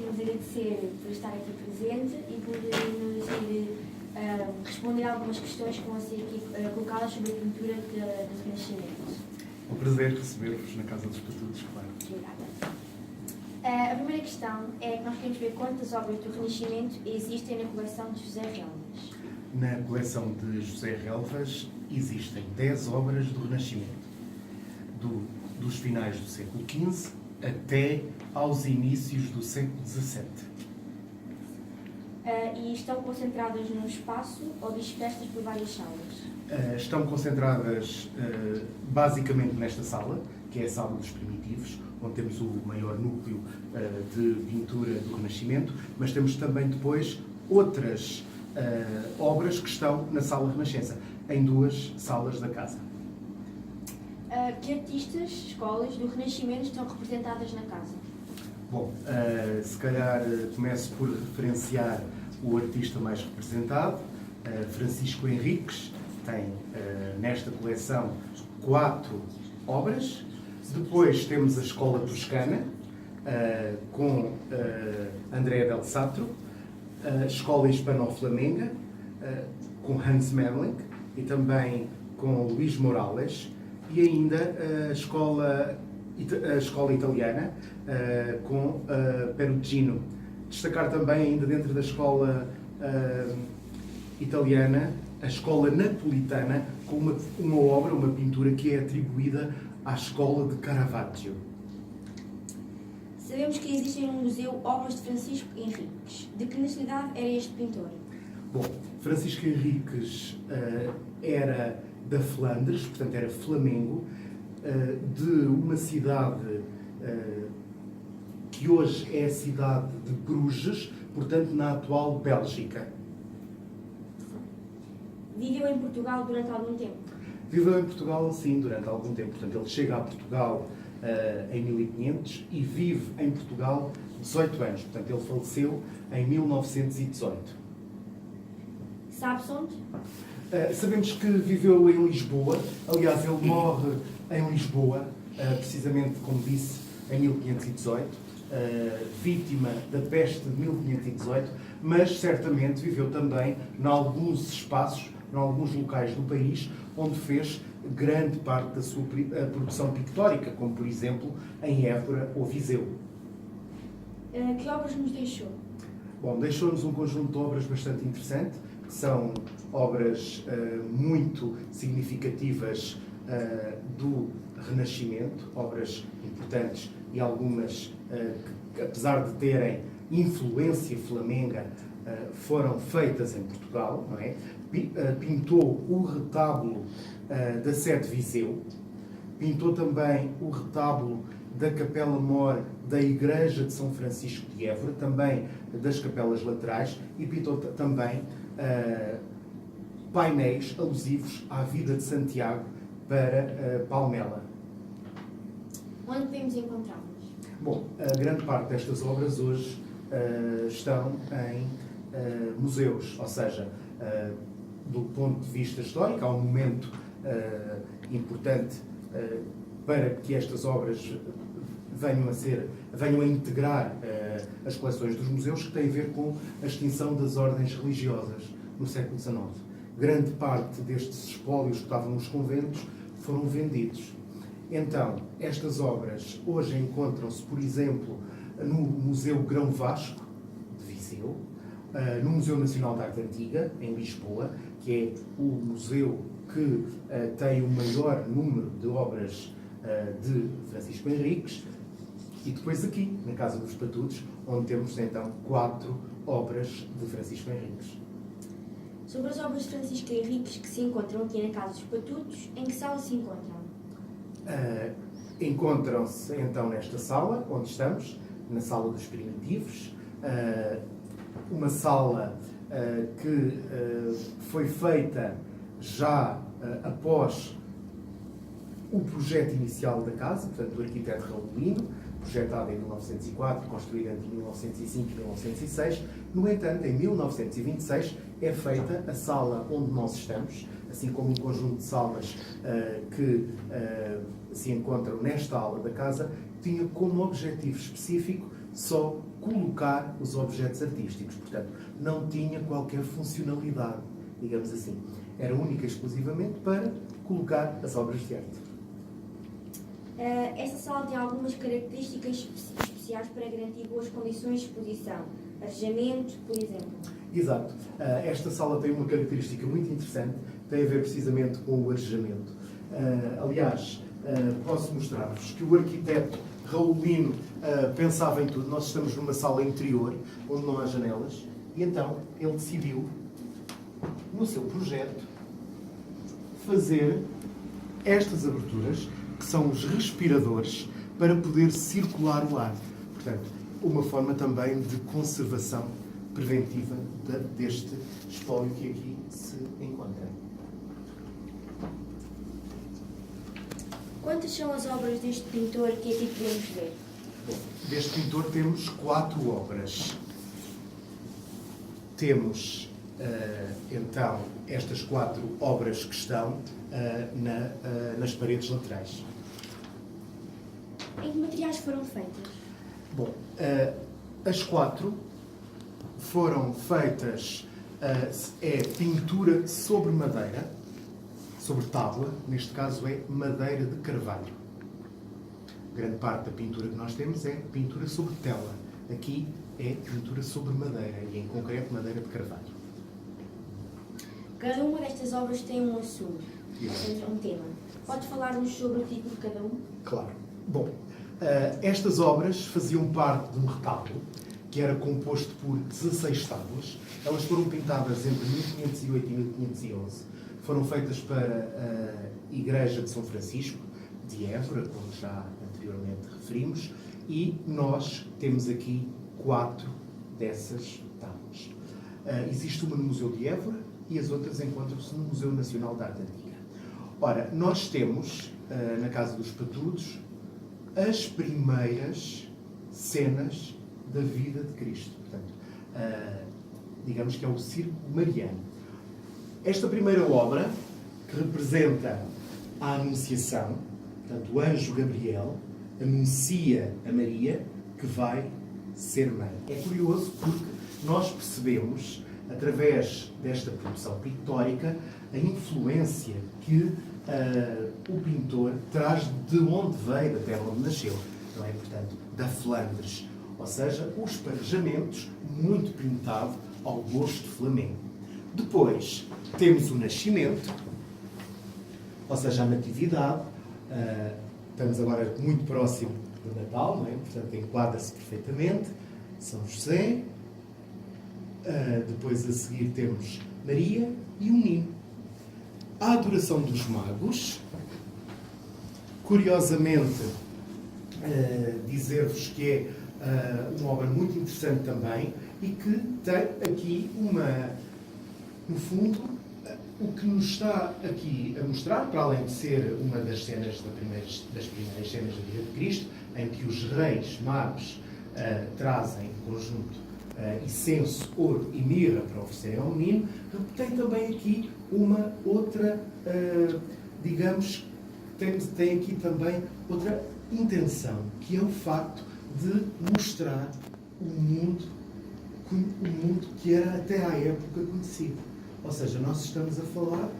queremos agradecer por estar aqui presente e por nos ir responder algumas questões que vão ser aqui colocadas sobre a pintura do Renascimento. É um prazer receber-vos na Casa dos Patutos, claro. Obrigada. A primeira questão é que nós queremos ver quantas obras do Renascimento existem na coleção de José Relvas. Na coleção de José Relvas existem 10 obras do Renascimento, dos finais do século XV até aos inícios do século XVII. E estão concentradas num espaço ou dispersas por várias salas? Estão concentradas basicamente nesta sala, que é a Sala dos Primitivos, onde temos o maior núcleo de pintura do Renascimento, mas temos também depois outras obras que estão na Sala Renascença, em 2 salas da casa. Que artistas, escolas do Renascimento estão representadas na casa? Bom, se calhar começo por referenciar o artista mais representado, Francisco Henriques, tem nesta coleção 4 obras. Depois temos a Escola Toscana, com Andrea del Sastro, a Escola Hispano-Flamenga, com Hans Memling e também com Luís Morales, e ainda a Escola Italiana, com Perugino. Destacar também, ainda dentro da Escola Italiana, a Escola Napolitana, com uma obra, uma pintura que é atribuída à Escola de Caravaggio. Sabemos que existe no museu obras de Francisco Henriques. De que nacionalidade era este pintor? Bom, Francisco Henriques era da Flandres, portanto era flamengo, de uma cidade que hoje é a cidade de Bruges, portanto na atual Bélgica. Viveu em Portugal durante algum tempo? Viveu em Portugal, sim, durante algum tempo. Portanto, ele chega a Portugal em 1500 e vive em Portugal 18 anos. Portanto, ele faleceu em 1918. Sabe-se onde? Sabemos que viveu em Lisboa. Aliás, ele morre em Lisboa, precisamente, como disse, em 1518, vítima da peste de 1518, mas certamente viveu também em alguns espaços, em alguns locais do país, onde fez grande parte da sua produção pictórica, como, por exemplo, em Évora ou Viseu. Que obras nos deixou? Bom, deixou-nos um conjunto de obras bastante interessante, que são obras muito significativas do Renascimento, obras importantes e algumas que, apesar de terem influência flamenga, foram feitas em Portugal, não é? Pintou o retábulo da Sé de Viseu, pintou também o retábulo da Capela-Mor da Igreja de São Francisco de Évora, também das capelas laterais, e pintou também painéis alusivos à vida de Santiago para Palmela. Onde podemos encontrá-las? Bom, a grande parte destas obras hoje estão em museus, ou seja, do ponto de vista histórico, há um momento importante para que estas obras venham a integrar as coleções dos museus, que tem a ver com a extinção das ordens religiosas no século XIX. Grande parte destes espólios que estavam nos conventos foram vendidos. Então, estas obras hoje encontram-se, por exemplo, no Museu Grão Vasco, de Viseu, no Museu Nacional de Arte Antiga, em Lisboa, que é o museu que tem o maior número de obras de Francisco Henriques, e depois aqui, na Casa dos Patutos, onde temos então 4 obras de Francisco Henriques. Sobre as obras de Francisco Henriques que se encontram aqui na Casa dos Patutos, em que sala se encontram? Encontram-se então nesta sala, onde estamos, na Sala dos Primitivos, uma sala que foi feita já após o projeto inicial da casa, portanto, do arquiteto Raulino, projetado em 1904, construído entre 1905 e 1906. No entanto, em 1926 é feita a sala onde nós estamos, assim como um conjunto de salas que se encontram nesta ala da casa, tinha como objetivo específico só colocar os objetos artísticos. Portanto, não tinha qualquer funcionalidade, digamos assim. Era única e exclusivamente para colocar as obras de arte. Esta sala tem algumas características especiais para garantir boas condições de exposição. Arejamento, por exemplo. Exato. Esta sala tem uma característica muito interessante, tem a ver precisamente com o arejamento. Aliás, posso mostrar-vos que o arquiteto Raulino pensava em tudo. Nós estamos numa sala interior, onde não há janelas, e então ele decidiu, no seu projeto, fazer estas aberturas, que são os respiradores, para poder circular o ar. Portanto, uma forma também de conservação preventiva deste espólio que aqui se encontra. Quantas são as obras deste pintor que aqui podemos ver? Bom, deste pintor temos 4 obras. Temos, então, estas 4 obras que estão nas paredes laterais. Em que materiais foram feitas? Bom, as 4 foram feitas, pintura sobre madeira, sobre tábua, neste caso é madeira de carvalho. Grande parte da pintura que nós temos é pintura sobre tela. Aqui é pintura sobre madeira, e em concreto madeira de carvalho. Cada uma destas obras tem um assunto, ou seja, um tema. Pode falar-nos sobre o título de cada um? Claro. Bom, estas obras faziam parte de um retábulo que era composto por 16 tábuas. Elas foram pintadas entre 1508 e 1511. Foram feitas para a Igreja de São Francisco, de Évora, como já anteriormente referimos, e nós temos aqui 4 dessas tábuas. Existe uma no Museu de Évora e as outras encontram-se no Museu Nacional de Arte Antiga. Ora, nós temos, na Casa dos Patudos, as primeiras cenas da vida de Cristo. Portanto, digamos que é o Círculo Mariano. Esta primeira obra, que representa a Anunciação, portanto, o anjo Gabriel anuncia a Maria que vai ser mãe. É curioso porque nós percebemos, através desta produção pictórica, a influência que o pintor traz de onde veio, da terra onde nasceu, não é? Portanto, da Flandres. Ou seja, os parejamentos muito pintado ao gosto flamengo. Depois, temos o nascimento, ou seja, a natividade. Estamos agora muito próximo do Natal, não é? Portanto, enquadra-se perfeitamente. São José. Depois, a seguir, temos Maria e o Menino. A adoração dos magos. Curiosamente, dizer-vos que é uma obra muito interessante também e que tem aqui no fundo, o que nos está aqui a mostrar, para além de ser uma das cenas das primeiras cenas da vida de Cristo, em que os reis magos trazem em conjunto incenso, ouro e mirra para oferecerem ao menino, tem também aqui uma outra, digamos, tem aqui também outra intenção, que é o facto de mostrar o mundo que era até à época conhecido. Ou seja, nós estamos a falar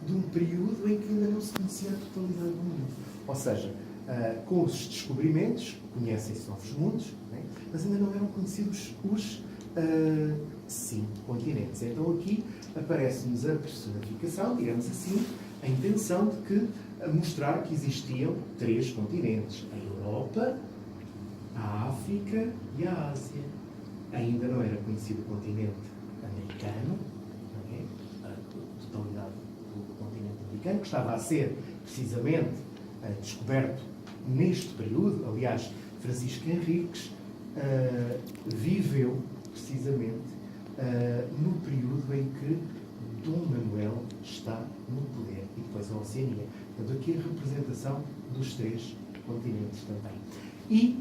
de um período em que ainda não se conhecia a totalidade do mundo. Ou seja, com os descobrimentos, conhecem-se novos mundos, né? Mas ainda não eram conhecidos os 5 continentes. Então aqui aparece-nos a personificação, digamos assim, a intenção de que mostrar que existiam 3 continentes: a Europa, a África e a Ásia. Ainda não era conhecido o continente americano, não é? A totalidade do continente americano, que estava a ser precisamente descoberto neste período. Aliás, Francisco Henriques viveu precisamente no período em que Dom Manuel está no poder, e depois a Oceania. Portanto, aqui a representação dos 3 continentes também. E,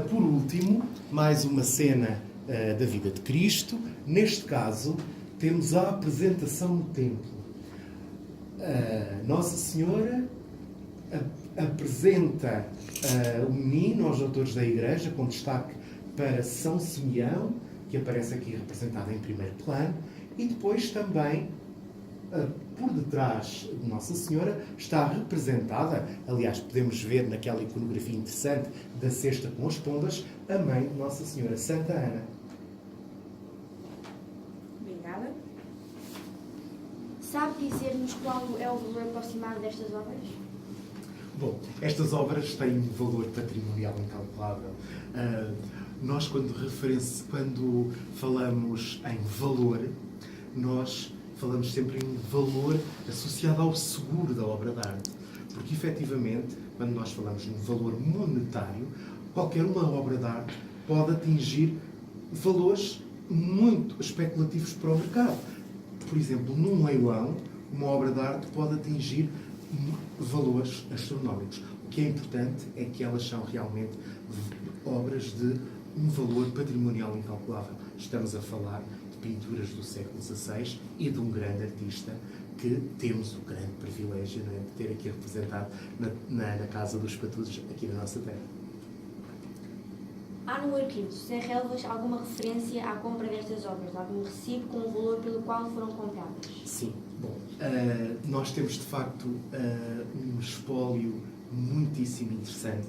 por último, mais uma cena da vida de Cristo. Neste caso, temos a apresentação no templo. Nossa Senhora apresenta o menino aos doutores da Igreja, com destaque para São Simeão, que aparece aqui representada em primeiro plano, e depois também, por detrás de Nossa Senhora, está representada, aliás, podemos ver naquela iconografia interessante da cesta com as pombas, a mãe de Nossa Senhora, Santa Ana. Obrigada. Sabe dizer-nos qual é o valor aproximado destas obras? Bom, estas obras têm um valor patrimonial incalculável. Nós, quando falamos em valor, nós falamos sempre em valor associado ao seguro da obra de arte. Porque, efetivamente, quando nós falamos num valor monetário, qualquer uma obra de arte pode atingir valores muito especulativos para o mercado. Por exemplo, num leilão, uma obra de arte pode atingir valores astronómicos. O que é importante é que elas são realmente obras de um valor patrimonial incalculável. Estamos a falar de pinturas do século XVI e de um grande artista que temos o grande privilégio, não é, de ter aqui representado na Casa dos Patudos, aqui na nossa terra. Há no arquivo de José Relvas alguma referência à compra destas obras? Algum recibo com o valor pelo qual foram compradas? Sim. Bom, nós temos de facto um espólio muitíssimo interessante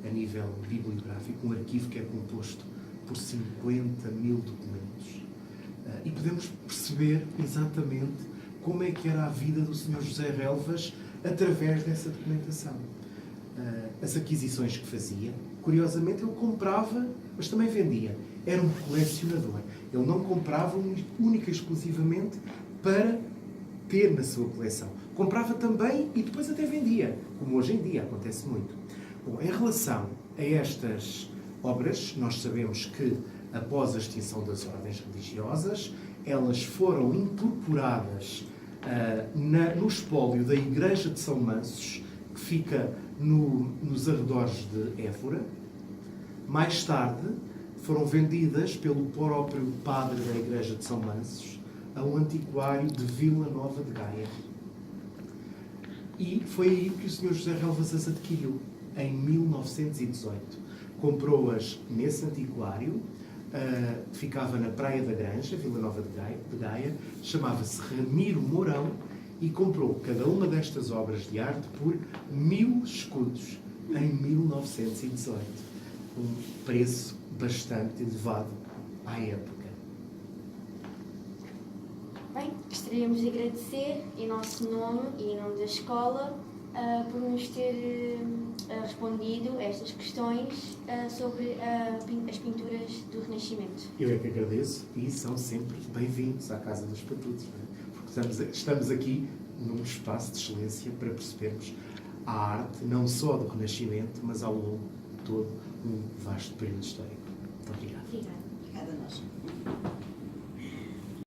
a nível bibliográfico, um arquivo que é composto por 50 mil documentos. E podemos perceber exatamente como é que era a vida do Sr. José Relvas através dessa documentação. As aquisições que fazia, curiosamente ele comprava, mas também vendia. Era um colecionador. Ele não comprava única e exclusivamente para ter na sua coleção. Comprava também e depois até vendia, como hoje em dia acontece muito. Bom, em relação a estas obras, nós sabemos que após a extinção das ordens religiosas, elas foram incorporadas no espólio da Igreja de São Mansos, que fica nos arredores de Évora. Mais tarde, foram vendidas pelo próprio padre da Igreja de São Mansos a um antiquário de Vila Nova de Gaia. E foi aí que o Sr. José Relvas as adquiriu, em 1918. Comprou-as nesse antiquário, ficava na Praia da Granja, Vila Nova de Gaia, chamava-se Ramiro Mourão, e comprou cada uma destas obras de arte por 1000 escudos, em 1918. Um preço bastante elevado à época. Bem, gostaríamos de agradecer em nosso nome e em nome da escola por nos ter respondido a estas questões sobre as pinturas do Renascimento. Eu é que agradeço e são sempre bem-vindos à Casa dos Patudos, não é? Porque estamos aqui num espaço de excelência para percebermos a arte, não só do Renascimento, mas ao longo de todo um vasto período histórico. Muito obrigado. Obrigada. Obrigada a nós.